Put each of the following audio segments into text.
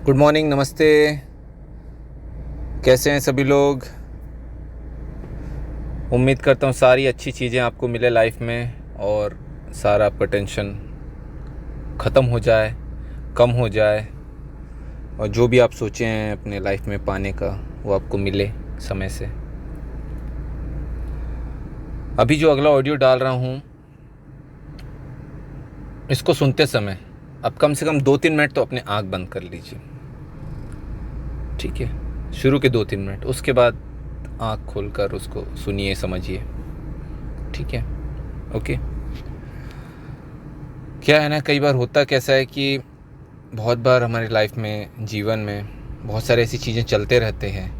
Good morning, नमस्ते। कैसे हैं सभी लोग? उम्मीद करता हूँ सारी अच्छी चीज़ें आपको मिले लाइफ में और सारा आपका टेंशन ख़त्म हो जाए, कम हो जाए और जो भी आप सोचे हैं अपने लाइफ में पाने का वो आपको मिले समय से। अभी जो अगला ऑडियो डाल रहा हूँ इसको सुनते समय अब कम से कम 2-3 मिनट तो अपने आँख बंद कर लीजिए, ठीक है? शुरू के 2-3 मिनट, उसके बाद आँख खोलकर उसको सुनिए, समझिए, ठीक है? ओके। क्या है ना, कई बार होता कैसा है कि बहुत बार हमारी लाइफ में, जीवन में बहुत सारी ऐसी चीज़ें चलते रहते हैं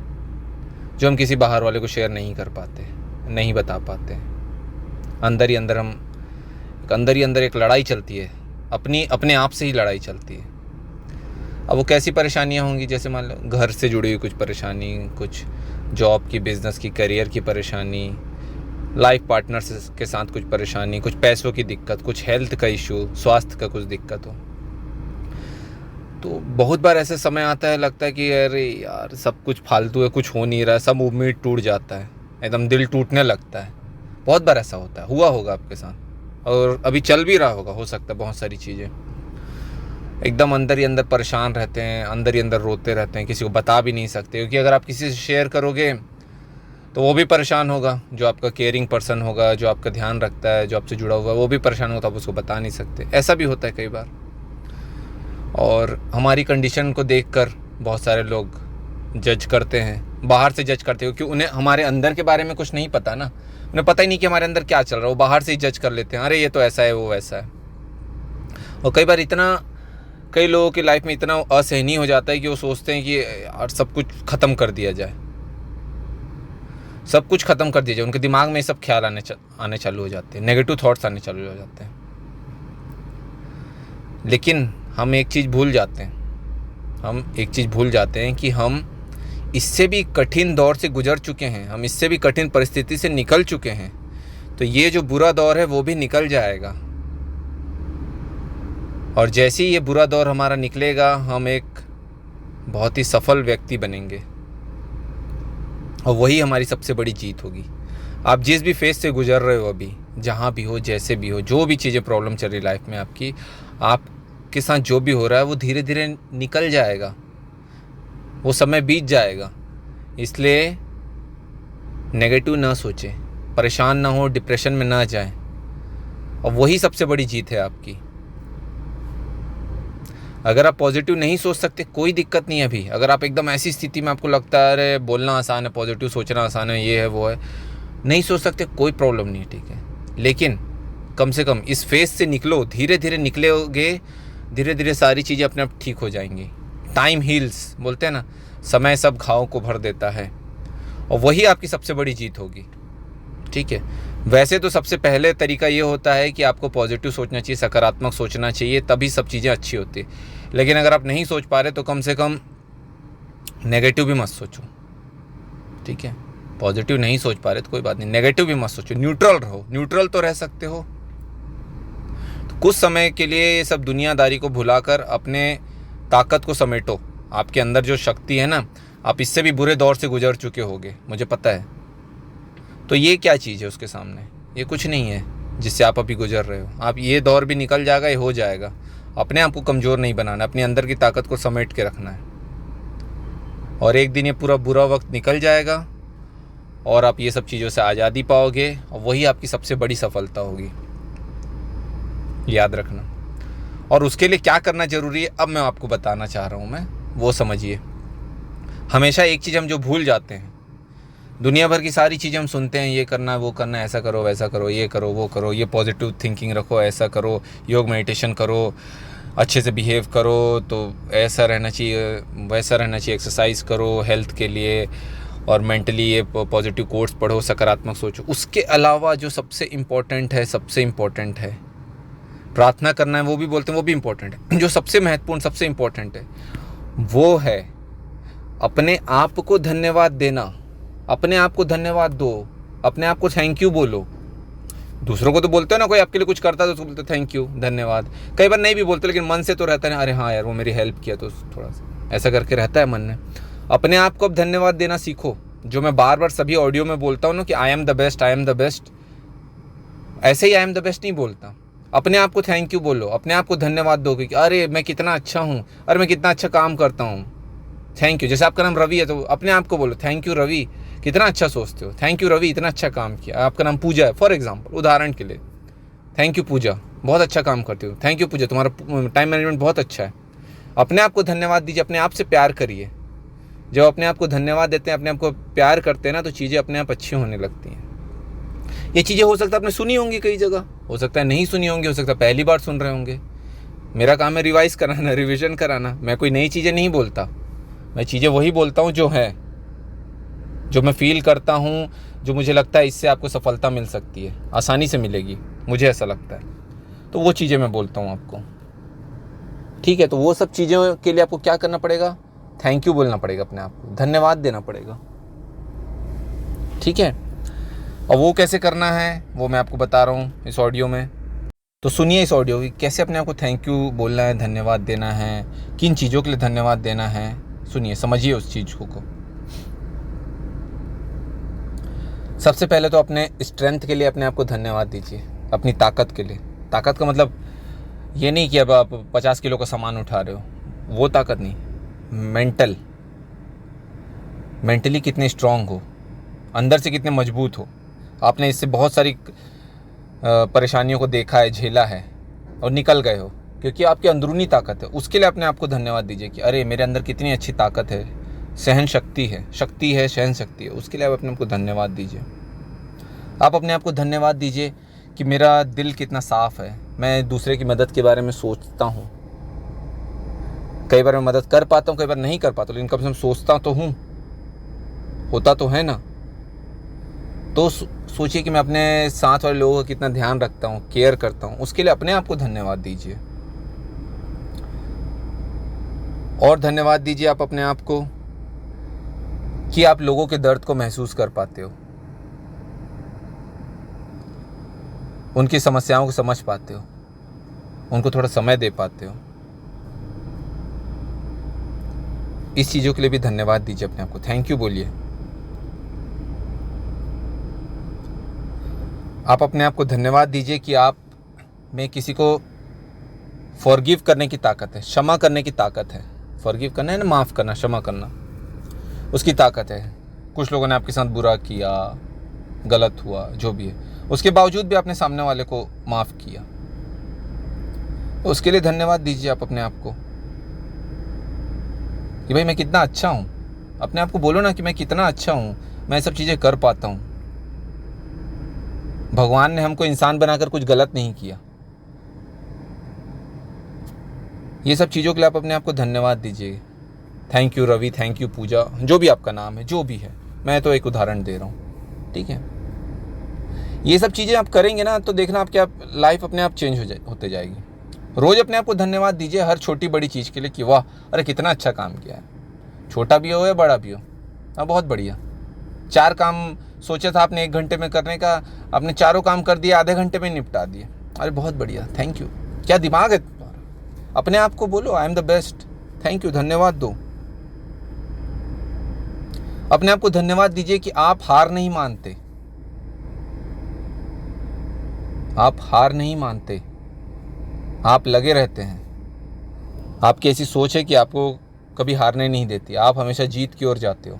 जो हम किसी बाहर वाले को शेयर नहीं कर पाते, नहीं बता पाते। अंदर ही अंदर एक लड़ाई चलती है, अपने आप से ही लड़ाई चलती है। अब वो कैसी परेशानियाँ होंगी, जैसे मान लो घर से जुड़ी हुई कुछ परेशानी, कुछ जॉब की, बिज़नेस की, करियर की परेशानी, लाइफ पार्टनर्स के साथ कुछ परेशानी, कुछ पैसों की दिक्कत, कुछ हेल्थ का इशू, स्वास्थ्य का कुछ दिक्कत हो। तो बहुत बार ऐसे समय आता है, लगता है कि अरे यार सब कुछ फालतू है, कुछ हो नहीं रहा है, सब उम्मीद टूट जाता है, एकदम दिल टूटने लगता है। बहुत बार ऐसा होता है, हुआ होगा आपके साथ और अभी चल भी रहा होगा, हो सकता है। बहुत सारी चीज़ें एकदम अंदर ही अंदर परेशान रहते हैं, अंदर ही अंदर रोते रहते हैं, किसी को बता भी नहीं सकते, क्योंकि अगर आप किसी से शेयर करोगे तो वो भी परेशान होगा, जो आपका केयरिंग पर्सन होगा, जो आपका ध्यान रखता है, जो आपसे जुड़ा हुआ है, वो भी परेशान होगा, तो आप उसको बता नहीं सकते। ऐसा भी होता है कई बार। और हमारी कंडीशन को देखकर बहुत सारे लोग जज करते हैं, बाहर से जज करते हैं, क्योंकि उन्हें हमारे अंदर के बारे में कुछ नहीं पता ना, उन्हें पता ही नहीं कि हमारे अंदर क्या चल रहा है, वो बाहर से ही जज कर लेते हैं, अरे ये तो ऐसा है, वो वैसा है। और कई लोगों की लाइफ में इतना असहनीय हो जाता है कि वो सोचते हैं कि यार सब कुछ ख़त्म कर दिया जाए, सब कुछ ख़त्म कर दिया जाए। उनके दिमाग में ये सब ख्याल आने चालू हो जाते हैं, नेगेटिव थॉट्स आने चालू हो जाते हैं। लेकिन हम एक चीज़ भूल जाते हैं कि हम इससे भी कठिन दौर से गुजर चुके हैं, हम इससे भी कठिन परिस्थिति से निकल चुके हैं। तो ये जो बुरा दौर है वो भी निकल जाएगा, और जैसे ही ये बुरा दौर हमारा निकलेगा हम एक बहुत ही सफल व्यक्ति बनेंगे, और वही हमारी सबसे बड़ी जीत होगी। आप जिस भी फेज से गुजर रहे हो, अभी जहाँ भी हो, जैसे भी हो, जो भी चीज़ें प्रॉब्लम चल रही लाइफ में आपकी, आपके साथ जो भी हो रहा है वो धीरे धीरे निकल जाएगा, वो समय बीत जाएगा। इसलिए नेगेटिव ना सोचें, परेशान ना हो, डिप्रेशन में ना जाएं, और वही सबसे बड़ी जीत है आपकी। अगर आप पॉजिटिव नहीं सोच सकते, कोई दिक्कत नहीं है। अभी अगर आप एकदम ऐसी स्थिति में आपको लगता है अरे बोलना आसान है, पॉजिटिव सोचना आसान है, ये है वो है, नहीं सोच सकते, कोई प्रॉब्लम नहीं है, ठीक है। लेकिन कम से कम इस फेज से निकलो, धीरे धीरे निकलोगे, धीरे धीरे सारी चीज़ें अपने आप ठीक हो जाएंगी। टाइम हील्स बोलते हैं ना, समय सब घावों को भर देता है, और वही आपकी सबसे बड़ी जीत होगी, ठीक है। वैसे तो सबसे पहले तरीका ये होता है कि आपको पॉजिटिव सोचना चाहिए, सकारात्मक सोचना चाहिए, तभी सब चीज़ें अच्छी होती है। लेकिन अगर आप नहीं सोच पा रहे तो कम से कम नेगेटिव भी मत सोचो, ठीक है। पॉजिटिव नहीं सोच पा रहे तो कोई बात नहीं, नेगेटिव भी मत सोचो, न्यूट्रल रहो। न्यूट्रल तो रह सकते हो तो कुछ समय के लिए ये सब दुनियादारी को भुलाकर अपने ताकत को समेटो। आपके अंदर जो शक्ति है ना, आप इससे भी बुरे दौर से गुजर चुके होगे, मुझे पता है। तो ये क्या चीज़ है उसके सामने? ये कुछ नहीं है जिससे आप अभी गुजर रहे हो। आप, ये दौर भी निकल जाएगा, ये हो जाएगा। अपने आप को कमज़ोर नहीं बनाना, अपने अंदर की ताकत को समेट के रखना है, और एक दिन ये पूरा बुरा वक्त निकल जाएगा और आप ये सब चीज़ों से आज़ादी पाओगे, और वही आपकी सबसे बड़ी सफलता होगी, याद रखना। और उसके लिए क्या करना ज़रूरी है, अब मैं आपको बताना चाह रहा हूँ, वो समझिए। हमेशा एक चीज़ हम जो भूल जाते हैं, दुनिया भर की सारी चीज़ें हम सुनते हैं, ये करना है, वो करना है, ऐसा करो, वैसा करो, ये करो, वो करो, ये पॉजिटिव थिंकिंग रखो, ऐसा करो, योग मेडिटेशन करो, अच्छे से बिहेव करो, तो ऐसा रहना चाहिए, वैसा रहना चाहिए, एक्सरसाइज करो हेल्थ के लिए, और मेंटली ये पॉजिटिव कोट्स पढ़ो, सकारात्मक सोचो। उसके अलावा जो सबसे इम्पोर्टेंट है, प्रार्थना करना है, वो भी बोलते हैं, वो भी इम्पोर्टेंट है। जो सबसे महत्वपूर्ण, सबसे इम्पोर्टेंट है, वो है अपने आप को धन्यवाद देना। अपने आप को धन्यवाद दो, अपने आप को थैंक यू बोलो। दूसरों को तो बोलते हो ना, कोई आपके लिए कुछ करता है तो उसको बोलते थैंक यू, धन्यवाद। कई बार नहीं भी बोलते, लेकिन मन से तो रहता है अरे हाँ यार वो मेरी हेल्प किया तो थोड़ा सा ऐसा करके रहता है मन में। अपने आप को अब धन्यवाद देना सीखो। जो मैं बार बार सभी ऑडियो में बोलता हूँ ना कि I am the best, I am the best, ऐसे ही आई एम द बेस्ट नहीं बोलता। अपने आप को थैंक यू बोलो, अपने आप को धन्यवाद दो कि अरे मैं कितना अच्छा हूँ, अरे मैं कितना अच्छा काम करता हूँ, थैंक यू। जैसे आपका नाम रवि है तो अपने आप को बोलो थैंक यू रवि, कितना अच्छा सोचते हो, थैंक यू रवि, इतना अच्छा काम किया। आपका नाम पूजा है फॉर एग्जाम्पल, उदाहरण के लिए, थैंक यू पूजा, बहुत अच्छा काम करते हो, थैंक यू पूजा, तुम्हारा टाइम मैनेजमेंट बहुत अच्छा है। अपने आप को धन्यवाद दीजिए, अपने आप से प्यार करिए। जब अपने आप को धन्यवाद देते हैं, अपने आप को प्यार करते हैं ना, तो चीज़ें अपने आप अच्छी होने लगती हैं। ये चीज़ें हो सकता है आपने सुनी होंगी कई जगह, हो सकता है नहीं सुनी होंगी, हो सकता है पहली बार सुन रहे होंगे। मेरा काम है रिवाइज कराना, रिविजन कराना। मैं कोई नई चीज़ें नहीं बोलता, मैं चीज़ें वही बोलता हूँ जो है, जो मैं फील करता हूँ, जो मुझे लगता है इससे आपको सफलता मिल सकती है, आसानी से मिलेगी, मुझे ऐसा लगता है, तो वो चीज़ें मैं बोलता हूँ आपको। ठीक है, तो वो सब चीज़ों के लिए आपको क्या करना पड़ेगा, थैंक यू बोलना पड़ेगा, अपने आप को धन्यवाद देना पड़ेगा। ठीक है, और वो कैसे करना है वो मैं आपको बता रहा हूँ इस ऑडियो में। तो सुनिए इस ऑडियो की, कैसे अपने आप को थैंक यू बोलना है, धन्यवाद देना है, किन चीज़ों के लिए धन्यवाद देना है। सुनिए, समझिए उस चीज़ को। सबसे पहले तो अपने स्ट्रेंथ के लिए अपने आप को धन्यवाद दीजिए, अपनी ताकत के लिए। ताकत का मतलब ये नहीं कि अब आप 50 किलो का सामान उठा रहे हो, वो ताकत नहीं। मेंटली कितने स्ट्रांग हो, अंदर से कितने मजबूत हो। आपने इससे बहुत सारी परेशानियों को देखा है, झेला है और निकल गए हो, क्योंकि आपकी अंदरूनी ताकत है। उसके लिए अपने आप को धन्यवाद दीजिए कि अरे मेरे अंदर कितनी अच्छी ताकत है, सहन शक्ति है, सहन शक्ति है। उसके लिए आप अपने आप को धन्यवाद दीजिए। आप अपने आप को धन्यवाद दीजिए कि मेरा दिल कितना साफ़ है, मैं दूसरे की मदद के बारे में सोचता हूँ। कई बार मैं मदद कर पाता हूँ, कई बार नहीं कर पाता, लेकिन कम से कम सोचता तो हूँ, होता तो है ना। तो सोचिए कि मैं अपने साथ वाले लोगों का कितना ध्यान रखता हूँ, केयर करता हूँ। उसके लिए अपने आप को धन्यवाद दीजिए। और धन्यवाद दीजिए आप अपने आप को कि आप लोगों के दर्द को महसूस कर पाते हो, उनकी समस्याओं को समझ पाते हो, उनको थोड़ा समय दे पाते हो। इस चीज़ों के लिए भी धन्यवाद दीजिए अपने आप को, थैंक यू बोलिए। आप अपने आप को धन्यवाद दीजिए कि आप में किसी को फॉरगिव करने की ताकत है, क्षमा करने की ताकत है। फॉरगिव करना है ना, माफ़ करना, क्षमा करना, उसकी ताकत है। कुछ लोगों ने आपके साथ बुरा किया, गलत हुआ, जो भी है, उसके बावजूद भी आपने सामने वाले को माफ़ किया, तो उसके लिए धन्यवाद दीजिए आप अपने आप को कि भाई मैं कितना अच्छा हूँ। अपने आप को बोलो ना कि मैं कितना अच्छा हूँ, मैं सब चीज़ें कर पाता हूँ। भगवान ने हमको इंसान बनाकर कुछ गलत नहीं किया। ये सब चीज़ों के लिए आप अपने आप को धन्यवाद दीजिए। Thank you Ravi, thank you Puja, जो भी आपका नाम है, जो भी है, मैं तो एक उदाहरण दे रहा हूँ। ठीक है, ये सब चीज़ें आप करेंगे ना तो देखना आपकी लाइफ अपने आप चेंज होते जाएगी। रोज़ अपने आप को धन्यवाद दीजिए हर छोटी बड़ी चीज़ के लिए कि वाह, अरे कितना अच्छा काम किया है, छोटा भी हो या बड़ा भी हो। हाँ, बहुत बढ़िया। 4 काम सोचा था आपने 1 घंटे में करने का, आपने चारों काम कर दिया, आधे घंटे में निपटा दिए। अरे बहुत बढ़िया, थैंक यू। क्या दिमाग है तुम्हारा। अपने आप को बोलो I am the best, thank you, धन्यवाद दो। अपने आप को धन्यवाद दीजिए कि आप हार नहीं मानते, आप हार नहीं मानते, आप लगे रहते हैं। आपकी ऐसी सोच है कि आपको कभी हारने नहीं देती, आप हमेशा जीत की ओर जाते हो।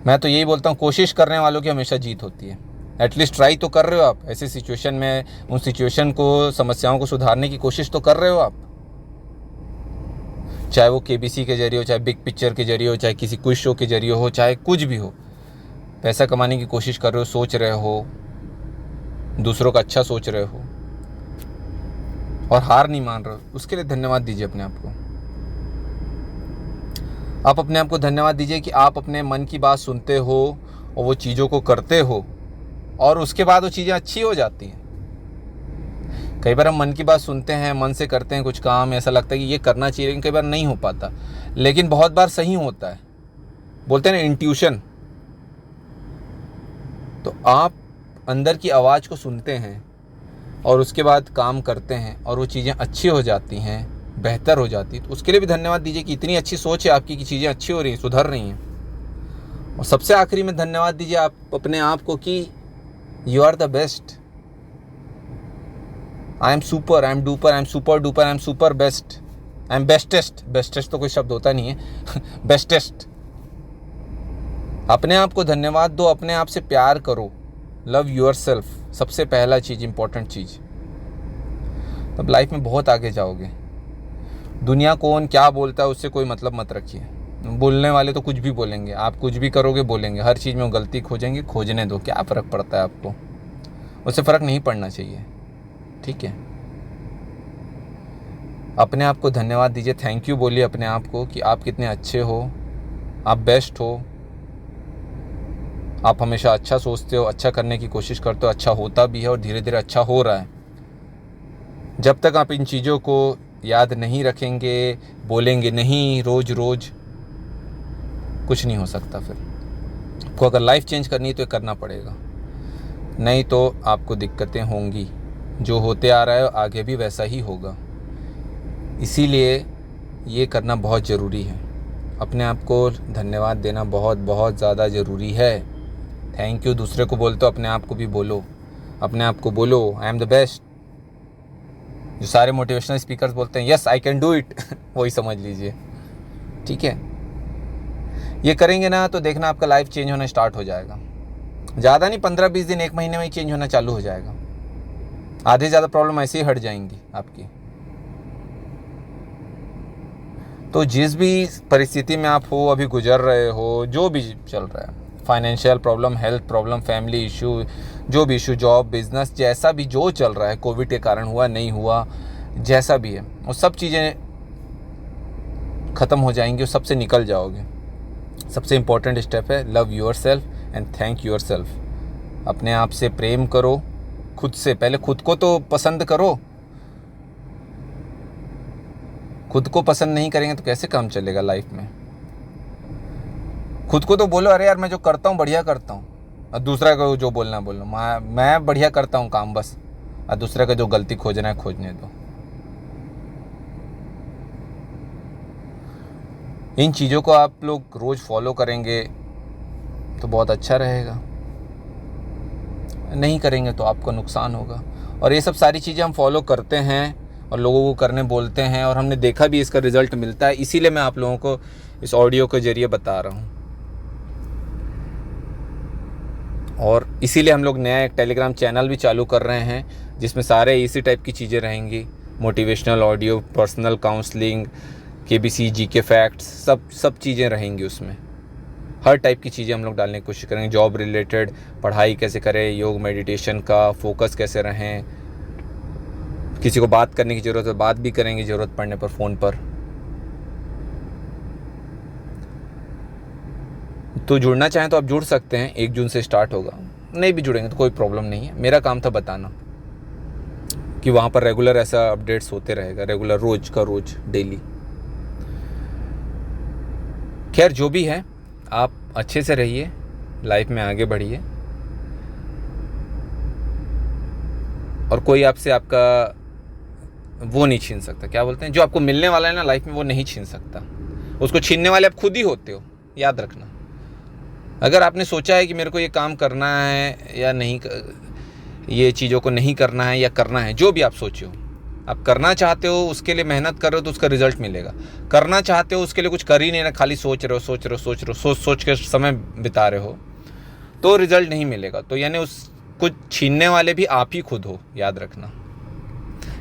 मैं तो यही बोलता हूँ, कोशिश करने वालों की हमेशा जीत होती है। एटलीस्ट ट्राई तो कर रहे हो आप, ऐसी सिचुएशन में उन सिचुएशन को, समस्याओं को सुधारने की कोशिश तो कर रहे हो आप। चाहे वो केबीसी के जरिए हो, चाहे बिग पिक्चर के जरिए हो, चाहे किसी क्विज शो के जरिए हो, चाहे कुछ भी हो, पैसा कमाने की कोशिश कर रहे हो, सोच रहे हो, दूसरों का अच्छा सोच रहे हो और हार नहीं मान रहे हो, उसके लिए धन्यवाद दीजिए अपने आप को। आप अपने आप को धन्यवाद दीजिए कि आप अपने मन की बात सुनते हो और वो चीज़ों को करते हो और उसके बाद वो चीज़ें अच्छी हो जाती हैं। कई बार हम मन की बात सुनते हैं, मन से करते हैं कुछ काम, ऐसा लगता है कि ये करना चाहिए, लेकिन कई बार नहीं हो पाता, लेकिन बहुत बार सही होता है। बोलते हैं ना इंट्यूशन। तो आप अंदर की आवाज़ को सुनते हैं और उसके बाद काम करते हैं और वो चीज़ें अच्छी हो जाती हैं, बेहतर हो जाती, तो उसके लिए भी धन्यवाद दीजिए कि इतनी अच्छी सोच है आपकी कि चीज़ें अच्छी हो रही हैं, सुधर रही हैं। और सबसे आखिरी में धन्यवाद दीजिए आप अपने आप को कि you are the best, I am super, I am duper, I am super duper, I am super best, I am bestest. Bestest तो कोई शब्द होता नहीं है बेस्टेस्ट। अपने आप को धन्यवाद दो, अपने आप से प्यार करो, लव योर सेल्फ, सबसे पहला चीज़, इंपॉर्टेंट चीज़। तब लाइफ में बहुत आगे जाओगे। दुनिया कौन क्या बोलता है उससे कोई मतलब मत रखिए। बोलने वाले तो कुछ भी बोलेंगे, आप कुछ भी करोगे बोलेंगे, हर चीज़ में वो गलती खोजेंगे, खोजने दो, क्या फ़र्क पड़ता है आपको, उससे फ़र्क नहीं पड़ना चाहिए, ठीक है। अपने आप को धन्यवाद दीजिए, थैंक यू बोलिए अपने आप को कि आप कितने अच्छे हो, आप बेस्ट हो, आप हमेशा अच्छा सोचते हो, अच्छा करने की कोशिश करते हो, अच्छा होता भी है और धीरे धीरे अच्छा हो रहा है। जब तक आप इन चीज़ों को याद नहीं रखेंगे, बोलेंगे नहीं रोज़ रोज़, कुछ नहीं हो सकता। फिर आपको अगर लाइफ चेंज करनी है तो ये करना पड़ेगा, नहीं तो आपको दिक्कतें होंगी। जो होते आ रहा है आगे भी वैसा ही होगा, इसीलिए ये करना बहुत ज़रूरी है। अपने आप को धन्यवाद देना बहुत बहुत ज़्यादा ज़रूरी है। थैंक यू दूसरे को बोलते हो, अपने आप को भी बोलो, अपने आप को बोलो आई एम द बेस्ट। जो सारे मोटिवेशनल स्पीकर्स बोलते हैं yes I can do it वही समझ लीजिए, ठीक है। ये करेंगे ना तो देखना आपका लाइफ चेंज होना स्टार्ट हो जाएगा। ज़्यादा नहीं, 15-20 दिन, 1 महीने में ही चेंज होना चालू हो जाएगा। आधे ज़्यादा प्रॉब्लम ऐसे ही हट जाएंगी आपकी। तो जिस भी परिस्थिति में आप हो, अभी गुजर रहे हो, जो भी चल रहा है, financial problem, health problem, family issue, जो भी इशू, जॉब, बिजनेस, जैसा भी जो चल रहा है, कोविड के कारण हुआ नहीं हुआ, जैसा भी है, वो सब चीज़ें ख़त्म हो जाएंगी और सबसे निकल जाओगे। सबसे इम्पोर्टेंट स्टेप है love yourself and thank your self. अपने आप से प्रेम करो, खुद से पहले खुद को तो पसंद करो। खुद को पसंद नहीं करेंगे तो कैसे काम चलेगा लाइफ में। खुद को तो बोलो अरे यार मैं जो करता हूँ बढ़िया करता हूँ, और दूसरा को जो बोलना बोलो मैं बढ़िया करता हूँ काम बस, और दूसरे का जो गलती खोजना है खोजने दो। इन चीज़ों को आप लोग रोज़ फॉलो करेंगे तो बहुत अच्छा रहेगा, नहीं करेंगे तो आपको नुकसान होगा। और ये सब सारी चीज़ें हम फॉलो करते हैं और लोगों को करने बोलते हैं, और हमने देखा भी इसका रिज़ल्ट मिलता है, इसीलिए मैं आप लोगों को इस ऑडियो के ज़रिए बता रहा हूँ। और इसीलिए हम लोग नया एक टेलीग्राम चैनल भी चालू कर रहे हैं जिसमें सारे इसी टाइप की चीज़ें रहेंगी, motivational audio, personal counselling, KBC, GK facts, सब चीज़ें रहेंगी उसमें। हर टाइप की चीज़ें हम लोग डालने की कोशिश करेंगे, जॉब रिलेटेड, पढ़ाई कैसे करें, योग मेडिटेशन का फोकस कैसे रहें, किसी को बात करने की ज़रूरत है बात भी करेंगे ज़रूरत पड़ने पर फ़ोन पर। तो जुड़ना चाहें तो आप जुड़ सकते हैं, 1 जून से स्टार्ट होगा। नहीं भी जुड़ेंगे तो कोई प्रॉब्लम नहीं है, मेरा काम था बताना कि वहाँ पर रेगुलर ऐसा अपडेट्स होते रहेगा, रेगुलर, रोज़ का रोज़, डेली। खैर जो भी है, आप अच्छे से रहिए, लाइफ में आगे बढ़िए, और कोई आपसे आपका वो नहीं छीन सकता, क्या बोलते हैं, जो आपको मिलने वाला है ना लाइफ में वो नहीं छीन सकता, उसको छीनने वाले आप खुद ही होते हो, याद रखना। अगर आपने सोचा है कि मेरे को ये काम करना है या नहीं, ये चीज़ों को नहीं करना है या करना है, जो भी आप सोचे हो, आप करना चाहते हो, उसके लिए मेहनत कर रहे हो तो उसका रिजल्ट मिलेगा। करना चाहते हो उसके लिए कुछ कर ही नहीं रहे, खाली सोच रहे हो, सोच के समय बिता रहे हो, तो रिजल्ट नहीं मिलेगा। तो यानी उस कुछ छीनने वाले भी आप ही खुद हो, याद रखना।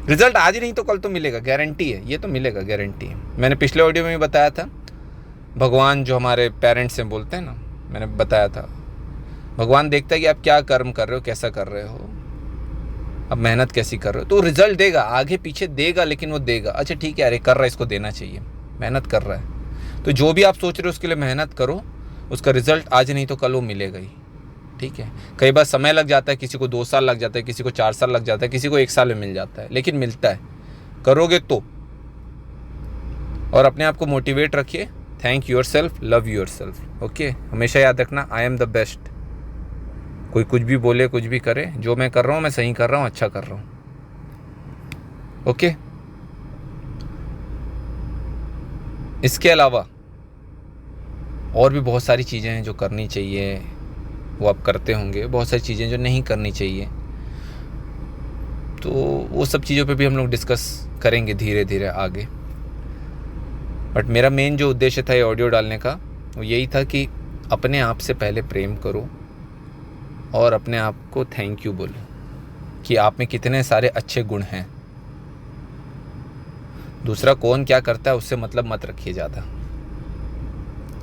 रिजल्ट आज नहीं तो कल तो मिलेगा, गारंटी है, ये तो मिलेगा, गारंटी है। मैंने पिछले ऑडियो में भी बताया था, भगवान जो हमारे पेरेंट्स हैं बोलते हैं ना, मैंने बताया था, भगवान देखता है कि आप क्या कर्म कर रहे हो, कैसा कर रहे हो, अब मेहनत कैसी कर रहे हो, तो रिजल्ट देगा, आगे पीछे देगा, लेकिन वो देगा। अच्छा ठीक है, अरे कर रहा है, इसको देना चाहिए, मेहनत कर रहा है, तो जो भी आप सोच रहे हो उसके लिए मेहनत करो, उसका रिजल्ट आज नहीं तो कल वो मिलेगा ही, ठीक है। कई बार समय लग जाता है, किसी को 2 साल लग जाता है, किसी को 4 साल लग जाता है, किसी को 1 साल में मिल जाता है, लेकिन मिलता है, करोगे तो। और अपने आप को मोटिवेट रखिए, thank your self, love yourself, okay. हमेशा याद रखना आई एम द बेस्ट। कोई कुछ भी बोले, कुछ भी करे, जो मैं कर रहा हूँ मैं सही कर रहा हूँ, अच्छा कर रहा हूँ, ओके। इसके अलावा और भी बहुत सारी चीज़ें हैं जो करनी चाहिए, वो आप करते होंगे। बहुत सारी चीज़ें जो नहीं करनी चाहिए, तो वो सब चीज़ों पे भी हम लोग डिस्कस करेंगे धीरे धीरे आगे। बट मेरा मेन जो उद्देश्य था ये ऑडियो डालने का, वो यही था कि अपने आप से पहले प्रेम करो और अपने आप को थैंक यू बोलो कि आप में कितने सारे अच्छे गुण हैं। दूसरा कौन क्या करता है उससे मतलब मत रखिए ज़्यादा।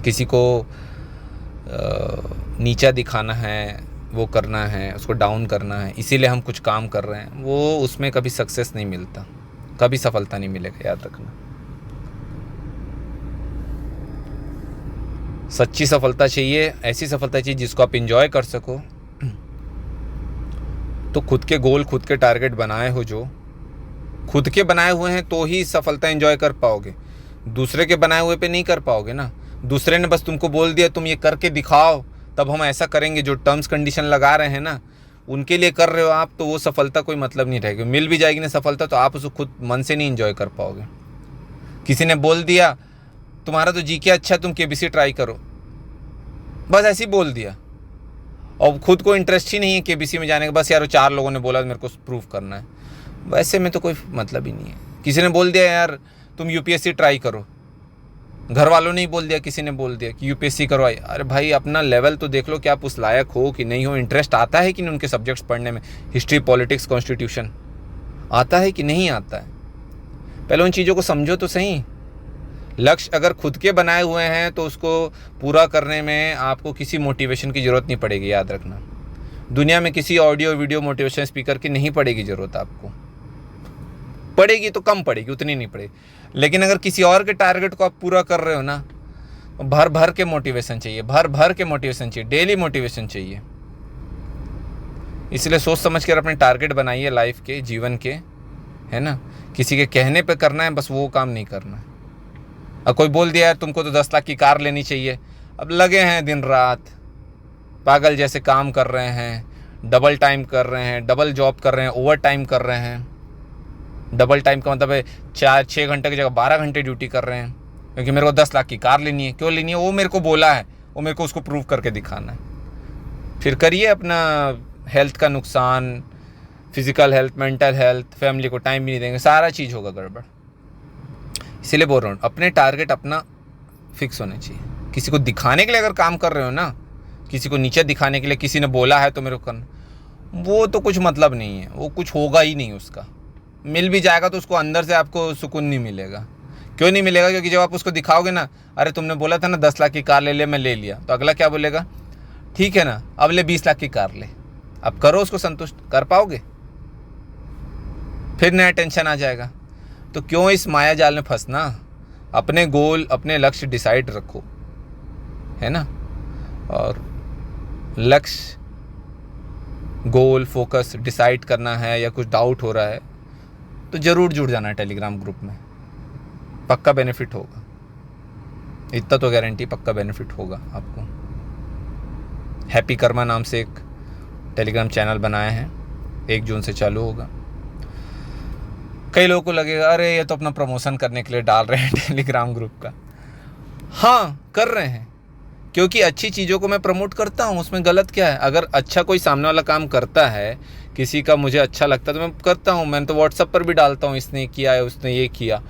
किसी को नीचा दिखाना है, वो करना है, उसको डाउन करना है, इसीलिए हम कुछ काम कर रहे हैं, वो उसमें कभी सक्सेस नहीं मिलता, कभी सफलता नहीं मिलेगा, याद रखना। सच्ची सफलता चाहिए, ऐसी सफलता चाहिए जिसको आप एंजॉय कर सको। तो खुद के गोल, खुद के टारगेट बनाए हो, जो खुद के बनाए हुए हैं, तो ही सफलता एंजॉय कर पाओगे। दूसरे के बनाए हुए पे नहीं कर पाओगे ना। दूसरे ने बस तुमको बोल दिया तुम ये करके दिखाओ तब हम ऐसा करेंगे, जो टर्म्स कंडीशन लगा रहे हैं ना, उनके लिए कर रहे हो आप, तो वो सफलता कोई मतलब नहीं रहेगी। मिल भी जाएगी ना सफलता, तो आप उसको खुद मन से नहीं एंजॉय कर पाओगे। किसी ने बोल दिया तुम्हारा तो जीके अच्छा, तुम केबीसी ट्राई करो, बस ऐसे ही बोल दिया, और खुद को इंटरेस्ट ही नहीं है केबीसी में जाने का, बस यार 4 लोगों ने बोला मेरे को प्रूव करना है, वैसे में तो कोई मतलब ही नहीं है। किसी ने बोल दिया यार तुम यूपीएससी ट्राई करो, घर वालों ने ही बोल दिया, किसी ने बोल दिया कि यूपीएससी करो, अरे भाई अपना लेवल तो देख लो कि आप उस लायक हो कि नहीं हो, इंटरेस्ट आता है कि नहीं उनके सब्जेक्ट्स पढ़ने में, हिस्ट्री, पॉलिटिक्स, कॉन्स्टिट्यूशन आता है कि नहीं आता है, पहले उन चीज़ों को समझो तो सही। लक्ष्य अगर खुद के बनाए हुए हैं तो उसको पूरा करने में आपको किसी मोटिवेशन की ज़रूरत नहीं पड़ेगी, याद रखना। दुनिया में किसी ऑडियो वीडियो मोटिवेशन स्पीकर की नहीं पड़ेगी ज़रूरत, आपको पड़ेगी तो कम पड़ेगी, उतनी नहीं पड़ेगी। लेकिन अगर किसी और के टारगेट को आप पूरा कर रहे हो ना, भर भर के मोटिवेशन चाहिए, भर भर के मोटिवेशन चाहिए, डेली मोटिवेशन चाहिए। इसलिए सोच समझ कर अपने टारगेट बनाइए लाइफ के, जीवन के, है ना। किसी के कहने पे करना है, बस वो काम नहीं करना है। अब कोई बोल दिया है तुमको तो 10 लाख की कार लेनी चाहिए, अब लगे हैं दिन रात पागल जैसे काम कर रहे हैं, डबल टाइम कर रहे हैं, डबल जॉब कर रहे हैं, ओवर टाइम कर रहे हैं। डबल टाइम का मतलब है 4-6 घंटे की जगह 12 घंटे ड्यूटी कर रहे हैं, क्योंकि मेरे को 10 लाख की कार लेनी है। क्यों लेनी है? वो मेरे को बोला है, वो मेरे को उसको प्रूव करके दिखाना है। फिर करिए अपना हेल्थ का नुकसान, physical health, mental health, family को टाइम भी नहीं देंगे, सारा चीज़ होगा गड़बड़। इसीलिए बोल रहा हूँ अपने टारगेट अपना फिक्स होने चाहिए। किसी को दिखाने के लिए अगर काम कर रहे हो ना, किसी को नीचे दिखाने के लिए, किसी ने बोला है तो मेरे को करना, वो तो कुछ मतलब नहीं है, वो कुछ होगा ही नहीं उसका। मिल भी जाएगा तो उसको अंदर से आपको सुकून नहीं मिलेगा। क्यों नहीं मिलेगा? क्योंकि जब आप उसको दिखाओगे ना, अरे तुमने बोला था ना 10 लाख की कार ले ले, मैं ले लिया, तो अगला क्या बोलेगा? ठीक है ना, अब ले 20 लाख की कार ले। अब करो उसको संतुष्ट, कर पाओगे? फिर नया टेंशन आ जाएगा। तो क्यों इस माया जाल में फंसना? अपने गोल, अपने लक्ष्य डिसाइड रखो, है ना। और लक्ष्य, गोल, फोकस डिसाइड करना है या कुछ डाउट हो रहा है तो ज़रूर जुड़ जाना है टेलीग्राम ग्रुप में, पक्का बेनिफिट होगा। इतना तो गारंटी, पक्का बेनिफिट होगा आपको। हैप्पी कर्मा नाम से एक टेलीग्राम चैनल बनाया है, 1 जून से चालू होगा। कई लोगों को लगेगा अरे ये तो अपना प्रमोशन करने के लिए डाल रहे हैं टेलीग्राम ग्रुप का। हाँ, कर रहे हैं, क्योंकि अच्छी चीज़ों को मैं प्रमोट करता हूँ, उसमें गलत क्या है? अगर अच्छा कोई सामने वाला काम करता है, किसी का मुझे अच्छा लगता है तो मैं करता हूँ। मैंने तो व्हाट्सएप पर भी डालता हूँ, इसने किया है, उसने ये किया।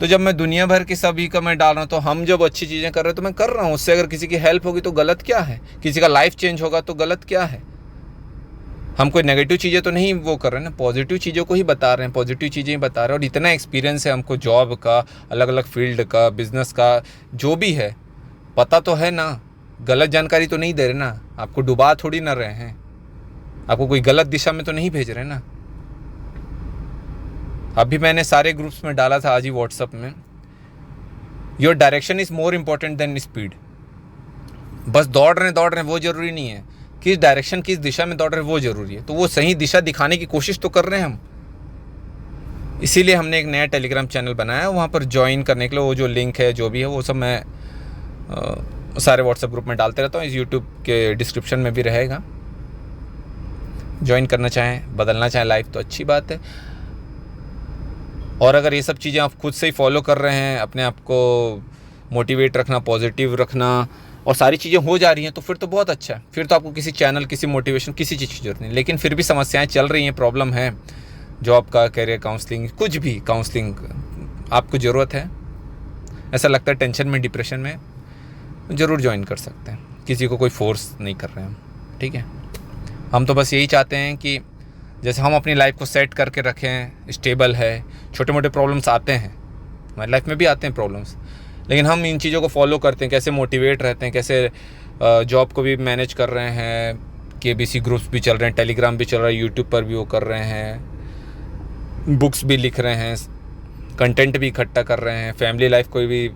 तो जब मैं दुनिया भर के सभी का मैं डाल रहा हूँ, तो हम जब अच्छी चीज़ें कर रहे हैं तो मैं कर रहा हूँ। उससे अगर किसी की हेल्प होगी तो गलत क्या है? किसी का लाइफ चेंज होगा तो गलत क्या है? हम कोई नेगेटिव चीज़ें तो नहीं वो कर रहे हैं ना, पॉजिटिव चीज़ों को ही बता रहे हैं, पॉजिटिव चीज़ें ही बता रहे हैं। और इतना एक्सपीरियंस है हमको जॉब का, अलग अलग फील्ड का, बिजनेस का, जो भी है पता तो है ना। गलत जानकारी तो नहीं दे रहे ना, आपको डुबा थोड़ी ना रहे हैं, आपको कोई गलत दिशा में तो नहीं भेज रहे ना। अभी मैंने सारे ग्रुप्स में डाला था आज ही व्हाट्सएप में, your direction is more important then speed. बस दौड़ रहे हैं वो ज़रूरी नहीं है, किस डायरेक्शन, किस दिशा में दौड़ रहे हैं वो ज़रूरी है। तो वो सही दिशा दिखाने की कोशिश तो कर रहे हैं हम। इसीलिए हमने एक नया टेलीग्राम चैनल बनाया, वहाँ पर ज्वाइन करने के लिए वो जो लिंक है, जो भी है, वो सब मैं सारे व्हाट्सएप ग्रुप में डालते रहता हूँ। इस यूट्यूब के डिस्क्रिप्शन में भी रहेगा। ज्वाइन करना चाहें, बदलना चाहें लाइफ, तो अच्छी बात है। और अगर ये सब चीज़ें आप खुद से ही फॉलो कर रहे हैं, अपने आप को मोटिवेट रखना, पॉजिटिव रखना, और सारी चीज़ें हो जा रही हैं तो फिर तो बहुत अच्छा है। फिर तो आपको किसी चैनल, किसी मोटिवेशन, किसी चीज़ की जरूरत नहीं। लेकिन फिर भी समस्याएं चल रही हैं, प्रॉब्लम है, जॉब का, करियर काउंसलिंग, कुछ भी काउंसलिंग आपको ज़रूरत है, ऐसा लगता है टेंशन में, डिप्रेशन में, ज़रूर ज्वाइन कर सकते हैं। किसी को कोई फोर्स नहीं कर रहे हैं हम, ठीक है। हम तो बस यही चाहते हैं कि जैसे हम अपनी लाइफ को सेट करके रखें, स्टेबल है। छोटे मोटे प्रॉब्लम्स आते हैं, हमारी लाइफ में भी आते हैं प्रॉब्लम्स, लेकिन हम इन चीज़ों को फॉलो करते हैं, कैसे मोटिवेट रहते हैं, कैसे जॉब को भी मैनेज कर रहे हैं, KBC ग्रुप्स भी चल रहे हैं, टेलीग्राम भी चल रहा है, यूट्यूब पर भी वो कर रहे हैं, बुक्स भी लिख रहे हैं, कंटेंट भी इकट्ठा कर रहे हैं, फैमिली लाइफ को भी,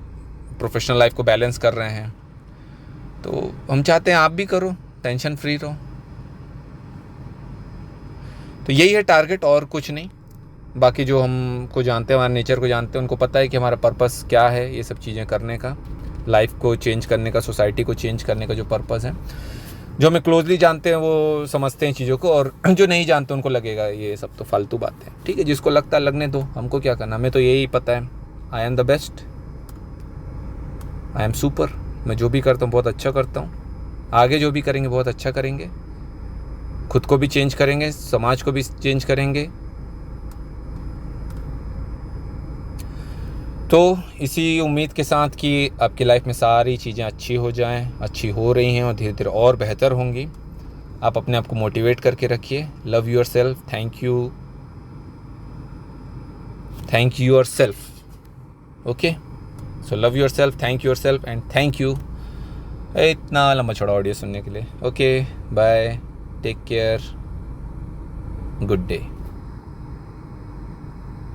प्रोफेशनल लाइफ को बैलेंस कर रहे हैं। तो हम चाहते हैं आप भी करो, टेंशन फ्री रहो। तो यही है टारगेट, और कुछ नहीं। बाकी जो हमको जानते हैं, हमारे नेचर को जानते हैं, उनको पता है कि हमारा पर्पस क्या है, ये सब चीज़ें करने का, लाइफ को चेंज करने का, सोसाइटी को चेंज करने का जो पर्पस है। जो हमें क्लोजली जानते हैं वो समझते हैं चीज़ों को, और जो नहीं जानते उनको लगेगा ये सब तो फालतू बातें, ठीक है। जिसको लगता है लगने दो, हमको क्या करना, हमें तो यही पता है, I am the best, I am super. मैं जो भी करता हूँ बहुत अच्छा करता हूँ, आगे जो भी करेंगे बहुत अच्छा करेंगे, खुद को भी चेंज करेंगे, समाज को भी चेंज करेंगे। तो इसी उम्मीद के साथ कि आपकी लाइफ में सारी चीज़ें अच्छी हो जाएं, अच्छी हो रही हैं और धीरे धीरे और बेहतर होंगी। आप अपने आप को मोटिवेट करके रखिए। Love yourself, thank you yourself, okay. So love yourself, thank yourself and thank you इतना लंबा छोड़ा ऑडियो सुनने के लिए। Okay, bye, take care, good day.